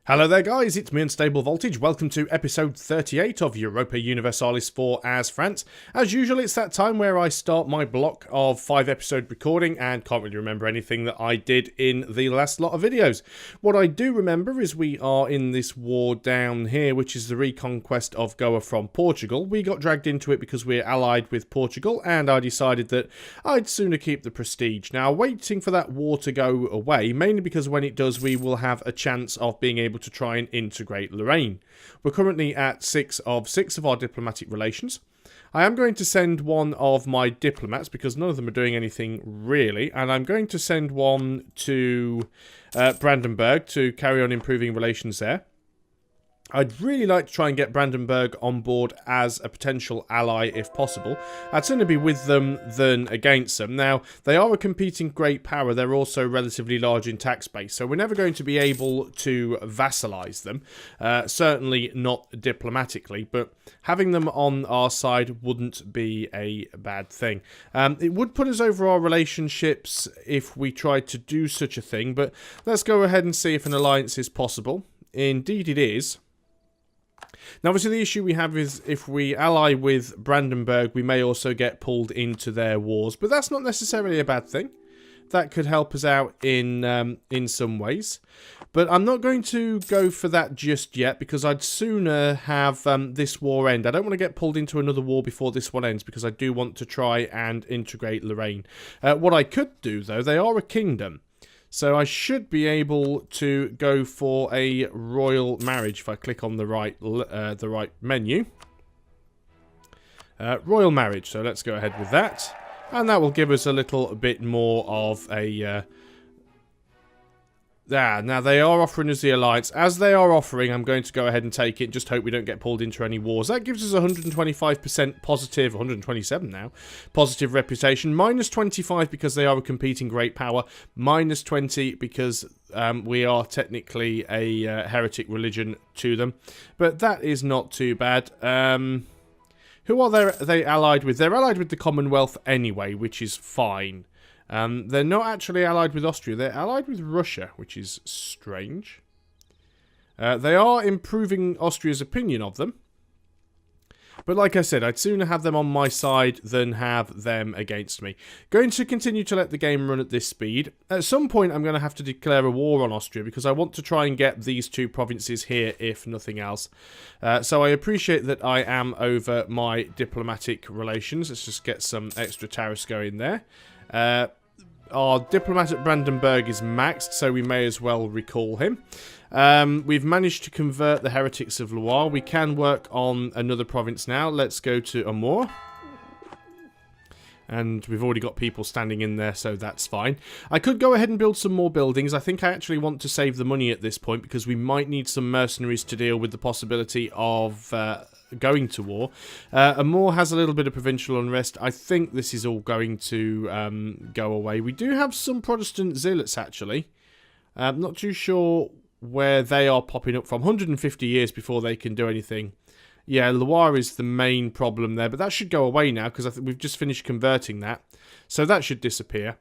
Hello there guys, it's me Unstable Voltage. Welcome to episode 38 of Europa Universalis IV as France. As usual, it's that time where I start my block of 5-episode recording and can't really remember anything that I did in the last lot of videos. What I do remember is we are in this war down here, which is the reconquest of Goa from Portugal. We got dragged into it because we're allied with Portugal, and I decided that I'd sooner keep the prestige. Now, waiting for that war to go away, mainly because when it does, we will have a chance of being able to try and integrate Lorraine. We're currently at 6 of our diplomatic relations. I am going to send one of my diplomats because none of them are doing anything really, and I'm going to send one to Brandenburg to carry on improving relations there. I'd really like to try and get Brandenburg on board as a potential ally if possible. I'd sooner be with them than against them. Now, they are a competing great power. They're also relatively large in tax base, so we're never going to be able to vassalize them. Certainly not diplomatically, but having them on our side wouldn't be a bad thing. It would put us over our relationships if we tried to do such a thing, but let's go ahead and see if an alliance is possible. Indeed it is. Now, obviously, the issue we have is if we ally with Brandenburg, we may also get pulled into their wars. But that's not necessarily a bad thing. That could help us out in some ways. But I'm not going to go for that just yet because I'd sooner have this war end. I don't want to get pulled into another war before this one ends because I do want to try and integrate Lorraine. What I could do, though, they are a kingdom. So I should be able to go for a royal marriage if I click on the right menu. Royal marriage, so let's go ahead with that. And that will give us a little bit more of a... now they are offering us the alliance. As they are offering, I'm going to go ahead and take it. Just hope we don't get pulled into any wars. That gives us 125% positive, 127 now, positive reputation. Minus 25 because they are a competing great power. Minus 20 because we are technically a heretic religion to them. But that is not too bad. Who are they allied with? They're allied with the Commonwealth anyway, which is fine. They're not actually allied with Austria. They're allied with Russia, which is strange. They are improving Austria's opinion of them. But like I said, I'd sooner have them on my side than have them against me. Going to continue to let the game run at this speed. At some point, I'm going to have to declare a war on Austria because I want to try and get these two provinces here, if nothing else. So I appreciate that I am over my diplomatic relations. Let's just get some extra tariffs going there. Our diplomat at Brandenburg is maxed, so we may as well recall him. We've managed to convert the heretics of Loire. We can work on another province now. Let's go to Amur. And we've already got people standing in there, so that's fine. I could go ahead and build some more buildings. I think I actually want to save the money at this point because we might need some mercenaries to deal with the possibility of going to war. Amur has a little bit of provincial unrest. I think this is all going to go away. We do have some Protestant zealots, actually. I'm not too sure where they are popping up from. 150 years before they can do anything. Yeah, Loire is the main problem there, but that should go away now because I think we've just finished converting that. So that should disappear.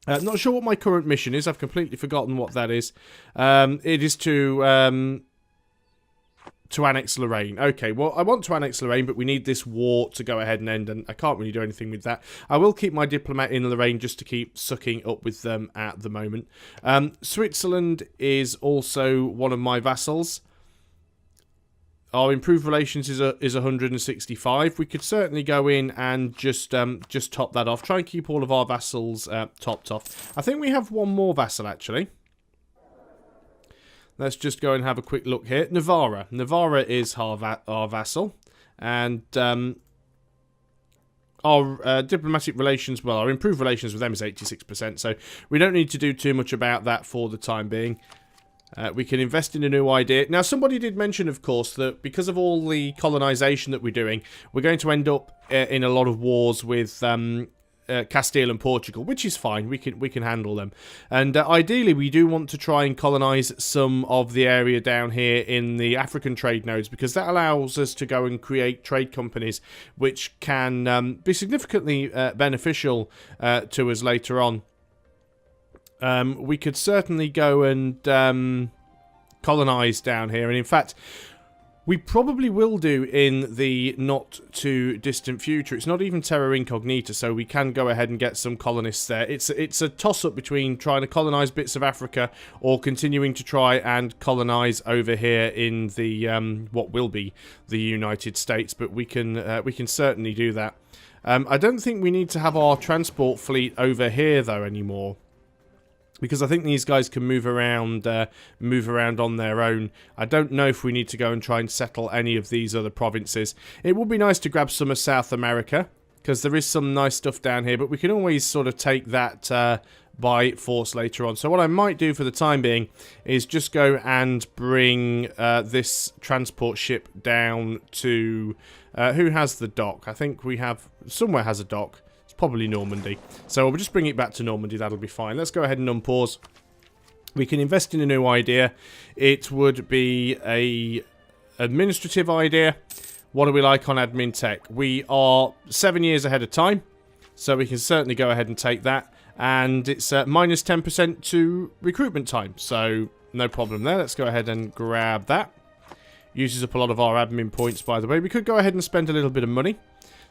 Not sure what my current mission is. I've completely forgotten what that is. It is to annex Lorraine. Okay, well, I want to annex Lorraine, but we need this war to go ahead and end, and I can't really do anything with that. I will keep my diplomat in Lorraine just to keep sucking up with them at the moment. Switzerland is also one of my vassals. Our improved relations is 165. We could certainly go in and just top that off. Try and keep all of our vassals topped off. I think we have one more vassal, actually. Let's just go and have a quick look here. Navarra. Navarra is our vassal. And our diplomatic relations, well, our improved relations with them is 86%. So we don't need to do too much about that for the time being. We can invest in a new idea. Now, somebody did mention, of course, that because of all the colonization that we're doing, we're going to end up in a lot of wars with Castile and Portugal, which is fine. We can handle them. And ideally, we do want to try and colonize some of the area down here in the African trade nodes, because that allows us to go and create trade companies which can be significantly beneficial to us later on. We could certainly go and colonize down here. And in fact, we probably will do in the not too distant future. It's not even terra incognita, so we can go ahead and get some colonists there. It's a toss-up between trying to colonize bits of Africa or continuing to try and colonize over here in the what will be the United States, but we can certainly do that. I don't think we need to have our transport fleet over here though anymore, because I think these guys can move around on their own. I don't know if we need to go and try and settle any of these other provinces. It would be nice to grab some of South America, because there is some nice stuff down here, but we can always sort of take that by force later on. So what I might do for the time being is just go and bring this transport ship down to... who has the dock? I think we have... somewhere has a dock. Probably Normandy. So we'll just bring it back to Normandy. That'll be fine. Let's go ahead and unpause. We can invest in a new idea. It would be a administrative idea. What do we like on admin tech? We are 7 years ahead of time, so we can certainly go ahead and take that. And it's minus 10% to recruitment time, so no problem there. Let's go ahead and grab that. Uses up a lot of our admin points, by the way. We could go ahead and spend a little bit of money.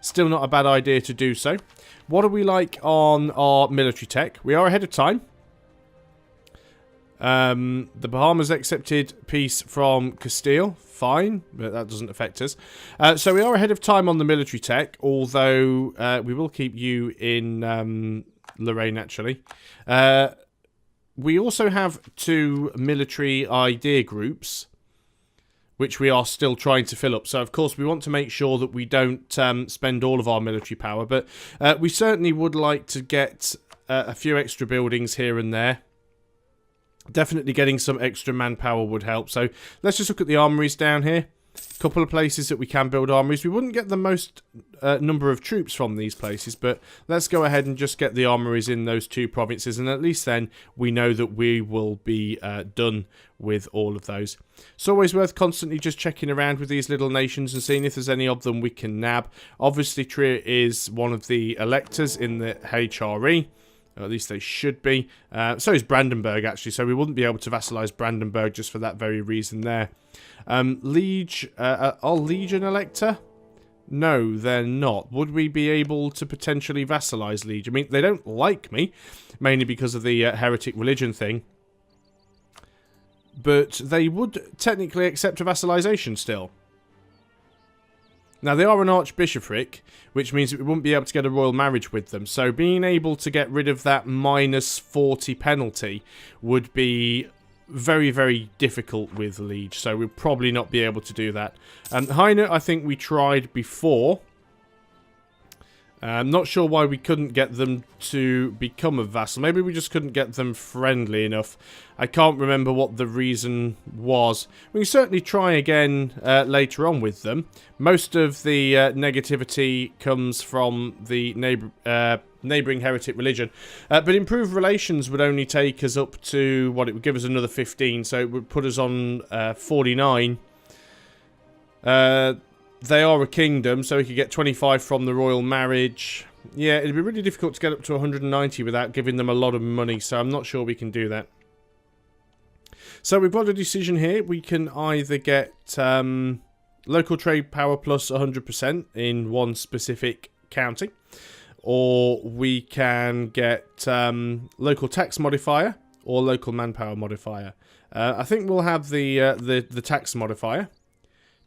Still not a bad idea to do so. What are we like on our military tech? We are ahead of time. The Bahamas accepted peace from Castile. Fine, but that doesn't affect us. So we are ahead of time on the military tech, although we will keep you in Lorraine, actually. We also have 2 military idea groups, which we are still trying to fill up. So, of course, we want to make sure that we don't spend all of our military power. But we certainly would like to get a few extra buildings here and there. Definitely getting some extra manpower would help. So, let's just look at the armories down here. A couple of places that we can build armories. We wouldn't get the most number of troops from these places, but let's go ahead and just get the armories in those 2 provinces, and at least then we know that we will be done with all of those. It's always worth constantly just checking around with these little nations and seeing if there's any of them we can nab. Obviously, Trier is one of the electors in the HRE. Or at least they should be. So is Brandenburg, actually, so we wouldn't be able to vassalize Brandenburg just for that very reason there. Liege, are Liege an elector? No, they're not. Would we be able to potentially vassalize Liege? I mean, they don't like me, mainly because of the heretic religion thing. But they would technically accept a vassalization still. Now, they are an archbishopric, which means that we wouldn't be able to get a royal marriage with them. So being able to get rid of that minus 40 penalty would be very, very difficult with Liege. So we'll probably not be able to do that. Heine, I think we tried before. I'm not sure why we couldn't get them to become a vassal. Maybe we just couldn't get them friendly enough. I can't remember what the reason was. We can certainly try again later on with them. Most of the negativity comes from the neighbouring heretic religion. But improved relations would only take us up to, what, it would give us another 15. So it would put us on 49. They are a kingdom, so we could get 25 from the royal marriage. Yeah, it'd be really difficult to get up to 190 without giving them a lot of money, so I'm not sure we can do that. So we've got a decision here. We can either get local trade power plus 100% in one specific county, or we can get local tax modifier or local manpower modifier. I think we'll have the tax modifier.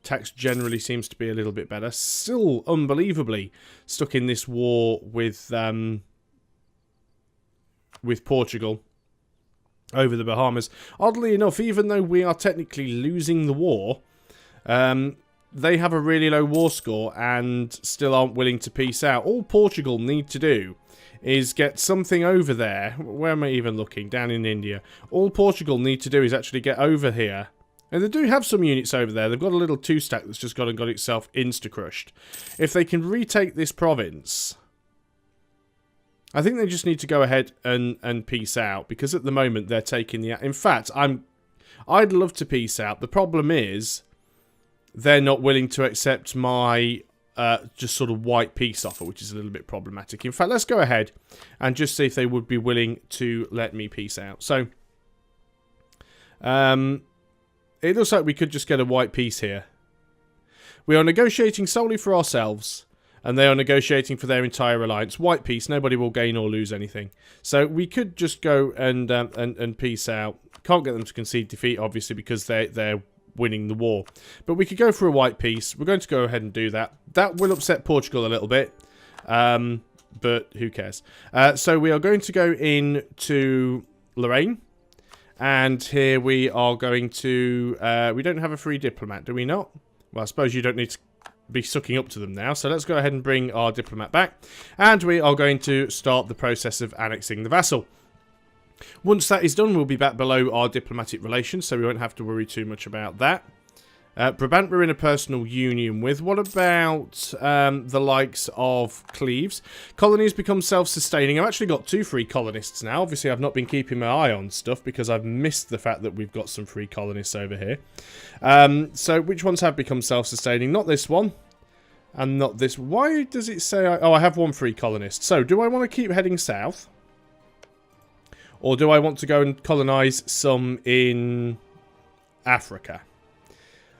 Tax generally seems to be a little bit better. Still unbelievably stuck in this war with Portugal over the Bahamas. Oddly enough, even though we are technically losing the war, they have a really low war score and still aren't willing to peace out. All Portugal need to do is get something over there. Where am I even looking? Down in India. All Portugal need to do is actually get over here. And they do have some units over there. They've got a little 2-stack that's just got itself insta-crushed. If they can retake this province, I think they just need to go ahead and peace out. Because at the moment, they're taking the... In fact, I'd love to peace out. The problem is, they're not willing to accept my just sort of white peace offer, which is a little bit problematic. In fact, let's go ahead and just see if they would be willing to let me peace out. So, it looks like we could just get a white peace here. We are negotiating solely for ourselves, and they are negotiating for their entire alliance. White peace, nobody will gain or lose anything. So we could just go and peace out. Can't get them to concede defeat, obviously, because they're winning the war. But we could go for a white peace. We're going to go ahead and do that. That will upset Portugal a little bit, but who cares? So we are going to go into Lorraine. And here we are going to... we don't have a free diplomat, do we not? Well, I suppose you don't need to be sucking up to them now. So let's go ahead and bring our diplomat back. And we are going to start the process of annexing the vassal. Once that is done, we'll be back below our diplomatic relations, so we won't have to worry too much about that. Brabant we're in a personal union with. What about the likes of Cleves? Colonies become self-sustaining. I've actually got 2 free colonists now. Obviously, I've not been keeping my eye on stuff because I've missed the fact that we've got some free colonists over here. So, which ones have become self-sustaining? Not this one. And not this. Why does it say... I have 1 free colonist. So, do I want to keep heading south? Or do I want to go and colonise some in Africa?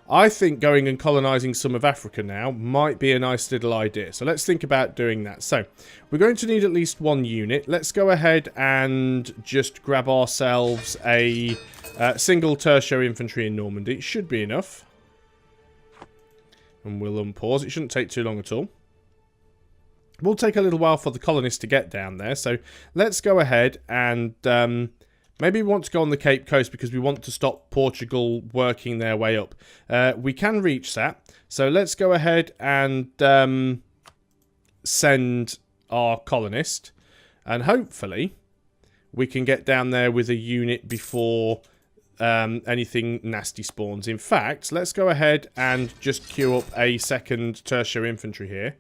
I think going and colonising some of Africa now might be a nice little idea. So let's think about doing that. So we're going to need at least 1 unit. Let's go ahead and just grab ourselves a single tertiary infantry in Normandy. It should be enough. And we'll unpause. It shouldn't take too long at all. It will take a little while for the colonists to get down there. So let's go ahead and... maybe we want to go on the Cape Coast because we want to stop Portugal working their way up. We can reach that. So let's go ahead and send our colonist. And hopefully we can get down there with a unit before anything nasty spawns. In fact, let's go ahead and just queue up a second tertiary infantry here.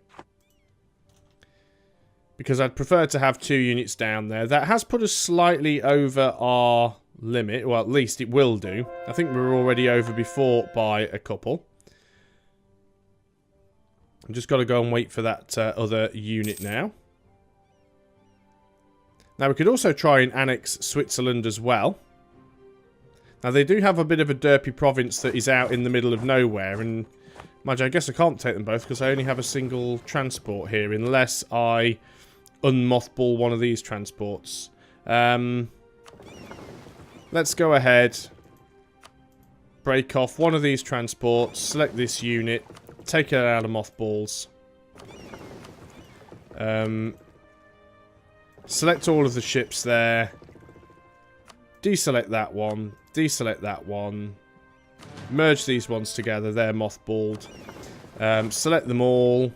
Because I'd prefer to have 2 units down there. That has put us slightly over our limit. Well, at least it will do. I think we were already over before by a couple. I've just got to go and wait for that other unit now. Now, we could also try and annex Switzerland as well. Now, they do have a bit of a derpy province that is out in the middle of nowhere. And, mind you, I guess I can't take them both because I only have a single transport here. Unless I... unmothball one of these transports. Let's go ahead. Break off one of these transports. Select this unit. Take it out of mothballs. Select all of the ships there. Deselect that one. Deselect that one. Merge these ones together. They're mothballed. Select them all.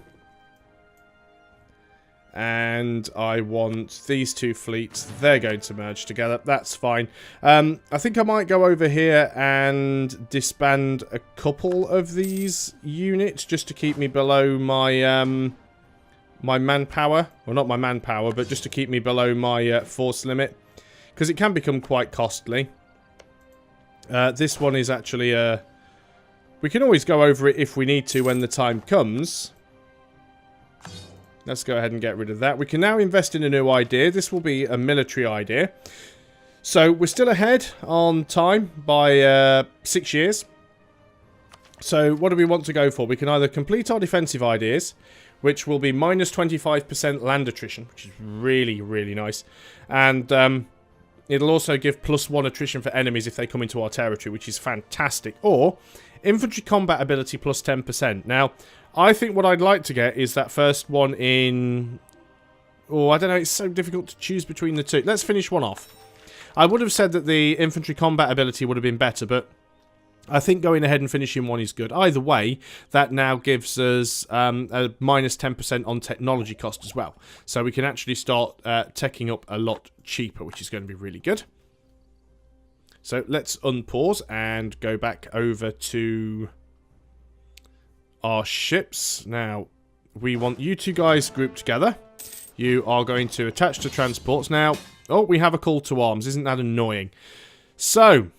And I want these 2 fleets. They're going to merge together. That's fine. I think I might go over here and disband a couple of these units just to keep me below my my manpower. Well, not my manpower, but just to keep me below my force limit. Because it can become quite costly. This one is actually a... we can always go over it if we need to when the time comes. Let's go ahead and get rid of that. We can now invest in a new idea. This will be a military idea. So we're still ahead on time by 6 years. So what do we want to go for? We can either complete our defensive ideas, which will be minus 25% land attrition, which is really, really nice. And it'll also give +1 attrition for enemies if they come into our territory, which is fantastic. Or infantry combat ability +10%. Now, I think what I'd like to get is that first one in... oh, I don't know, it's so difficult to choose between the 2. Let's finish one off. I would have said that the infantry combat ability would have been better, but I think going ahead and finishing one is good. Either way, that now gives us a minus 10% on technology cost as well. So we can actually start teching up a lot cheaper, which is going to be really good. So let's unpause and go back over to our ships. Now, we want you 2 guys grouped together. You are going to attach to transports. Now, oh, we have a call to arms. Isn't that annoying? So,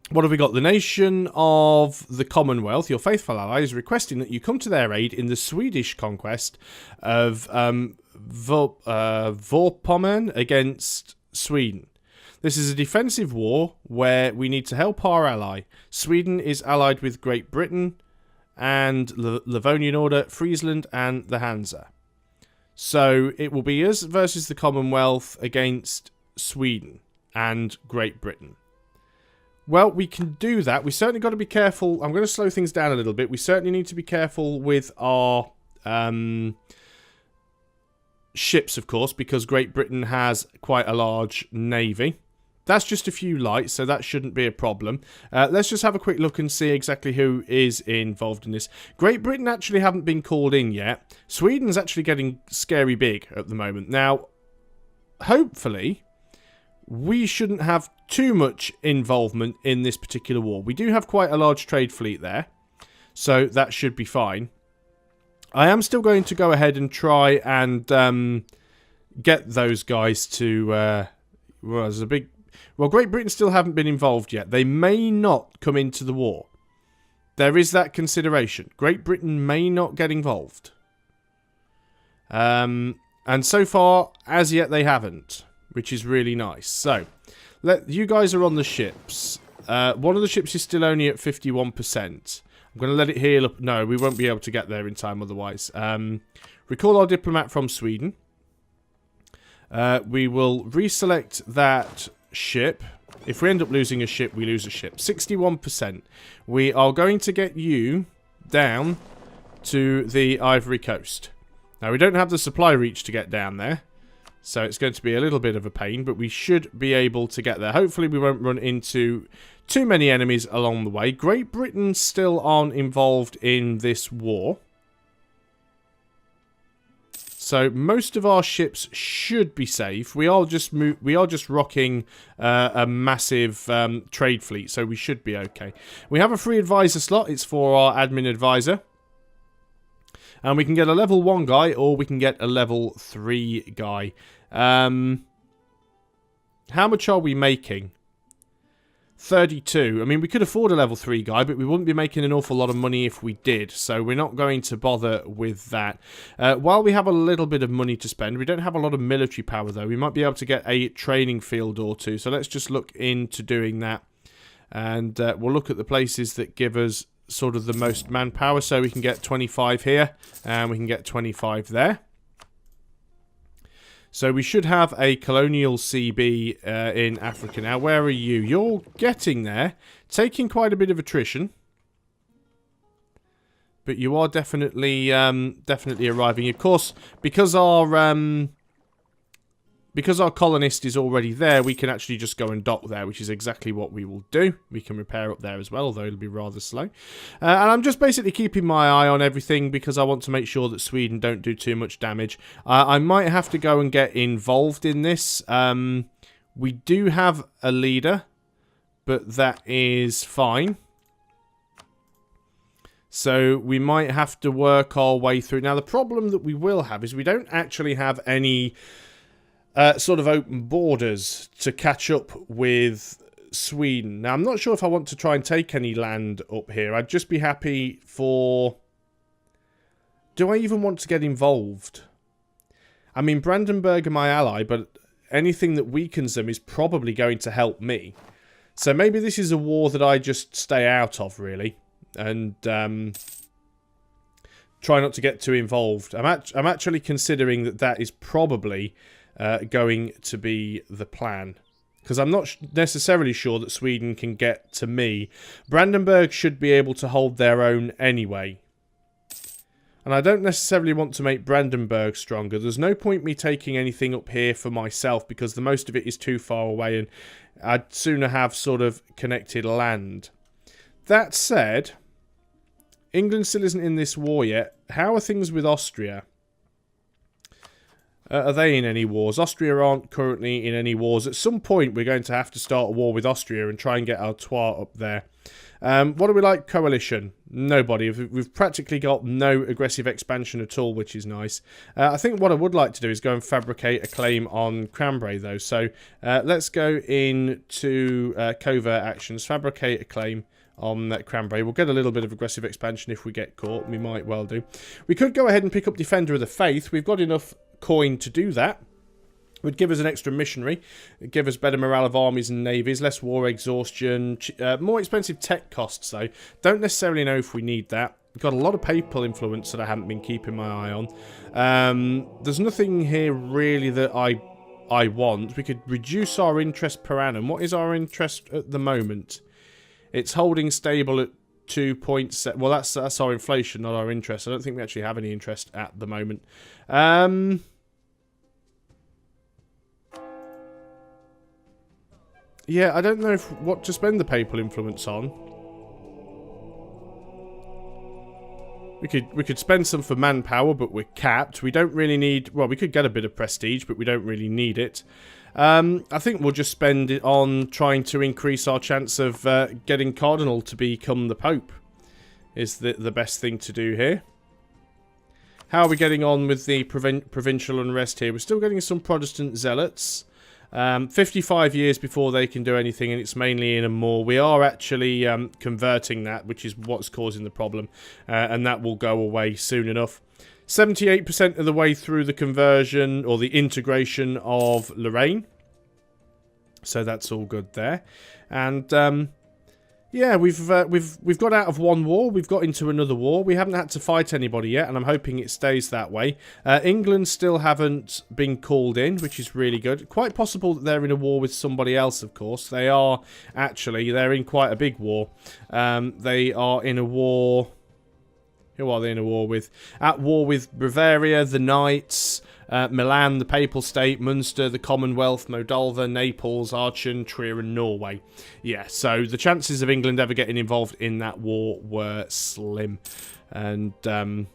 what have we got? The nation of the Commonwealth, your faithful ally, is requesting that you come to their aid in the Swedish conquest of Vorpommern against Sweden. This is a defensive war where we need to help our ally. Sweden is allied with Great Britain and Livonian Order, Friesland, and the Hansa. So it will be us versus the Commonwealth against Sweden and Great Britain. Well, we can do that. We certainly got to be careful. I'm going to slow things down a little bit. We certainly need to be careful with our ships, of course, because Great Britain has quite a large navy. That's just a few lights, so that shouldn't be a problem. Let's just have a quick look and see exactly who is involved in this. Great Britain actually haven't been called in yet. Sweden's actually getting scary big at the moment. Now, hopefully, we shouldn't have too much involvement in this particular war. We do have quite a large trade fleet there, so that should be fine. I am still going to go ahead and try and get those guys to... well, there's a big... Well, Great Britain still haven't been involved yet. They may not come into the war. There is that consideration. Great Britain may not get involved. And so far, as yet, they haven't, which is really nice. So, you guys are on the ships. One of the ships is still only at 51%. I'm going to let it heal up. No, we won't be able to get there in time otherwise. Recall our diplomat from Sweden. We will reselect that ship. If we end up losing a ship, we lose a ship. 61%. We are going to get you down to the Ivory Coast. Now, we don't have the supply reach to get down there, so it's going to be a little bit of a pain, but we should be able to get there. Hopefully, we won't run into too many enemies along the way. Great Britain still aren't involved in this war. So most of our ships should be safe. We are just rocking a massive trade fleet, so we should be okay. We have a free advisor slot. It's for our admin advisor. And we can get a level 1 guy, or we can get a level 3 guy. How much are we making? 32. I mean, we could afford a level 3 guy, but we wouldn't be making an awful lot of money if we did, so we're not going to bother with that. While we have a little bit of money to spend, we don't have a lot of military power, though. We might be able to get a training field or two, so let's just look into doing that. And we'll look at the places that give us sort of the most manpower, so we can get 25 here, and we can get 25 there. So we should have a colonial CB in Africa now. Where are you? You're getting there. Taking quite a bit of attrition. But you are definitely definitely arriving. Of course, because our colonist is already there, we can actually just go and dock there, which is exactly what we will do. We can repair up there as well, although it'll be rather slow. And I'm just basically keeping my eye on everything because I want to make sure that Sweden don't do too much damage. I might have to go and get involved in this. We do have a leader, but that is fine. So we might have to work our way through. Now, the problem that we will have is we don't actually have any... sort of open borders to catch up with Sweden. Now, I'm not sure if I want to try and take any land up here. I'd just be happy for... Do I even want to get involved? I mean, Brandenburg are my ally, but anything that weakens them is probably going to help me. So maybe this is a war that I just stay out of, really. And try not to get too involved. I'm actually considering that is probably... going to be the plan. Because I'm not necessarily sure that Sweden can get to me. Brandenburg should be able to hold their own anyway. And I don't necessarily want to make Brandenburg stronger. There's no point me taking anything up here for myself because the most of it is too far away and I'd sooner have sort of connected land. That said, England still isn't in this war yet. How are things with Austria? Are they in any wars? Austria aren't currently in any wars. At some point, we're going to have to start a war with Austria and try and get our twat up there. What do we like? Coalition. Nobody. We've practically got no aggressive expansion at all, which is nice. I think what I would like to do is go and fabricate a claim on Cranbray, though. So let's go into covert actions. Fabricate a claim on Cranbray. We'll get a little bit of aggressive expansion if we get caught. We might well do. We could go ahead and pick up Defender of the Faith. We've got enough coin to do that. Would give us an extra missionary, give us better morale of armies and navies, less war exhaustion, more expensive tech costs though. Don't necessarily know if we need that. We've got a lot of papal influence that I haven't been keeping my eye on. There's nothing here really that I want. We could reduce our interest per annum. What is our interest at the moment? It's holding stable at 2.7. Well, that's our inflation, not our interest. I don't think we actually have any interest at the moment. Yeah, I don't know what to spend the papal influence on. We could spend some for manpower, but we're capped. We don't really need... Well, we could get a bit of prestige, but we don't really need it. I think we'll just spend it on trying to increase our chance of getting Cardinal to become the Pope. Is the best thing to do here. How are we getting on with the provincial unrest here? We're still getting some Protestant zealots. 55 years before they can do anything, and it's mainly in a more. We are actually converting that, which is what's causing the problem, and that will go away soon enough. 78% of the way through the conversion or the integration of Lorraine, so that's all good there. And yeah, we've got out of one war, we've got into another war. We haven't had to fight anybody yet, and I'm hoping it stays that way. England still haven't been called in, which is really good. Quite possible that they're in a war with somebody else, of course. They are, actually, they're in quite a big war. They are in a war... Who are they in a war with? At war with Bavaria, the Knights, Milan, the Papal State, Munster, the Commonwealth, Moldova, Naples, Aachen, Trier and Norway. Yeah, so the chances of England ever getting involved in that war were slim. And I'm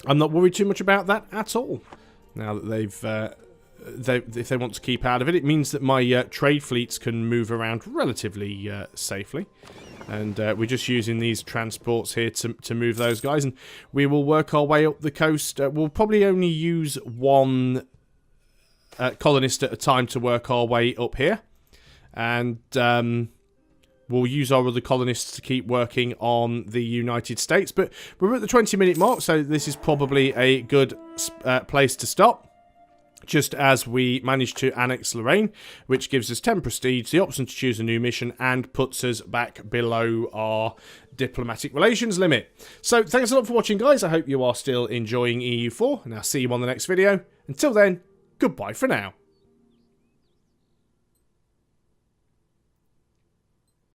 not worried too much about that at all. Now that if they want to keep out of it, it means that my trade fleets can move around relatively safely. And we're just using these transports here to move those guys. And we will work our way up the coast. We'll probably only use one colonist at a time to work our way up here. And we'll use our other colonists to keep working on the United States. But we're at the 20-minute mark, so this is probably a good place to stop. Just as we managed to annex Lorraine, which gives us 10 prestige, the option to choose a new mission, and puts us back below our diplomatic relations limit. So, thanks a lot for watching, guys. I hope you are still enjoying EU4, and I'll see you on the next video. Until then, goodbye for now.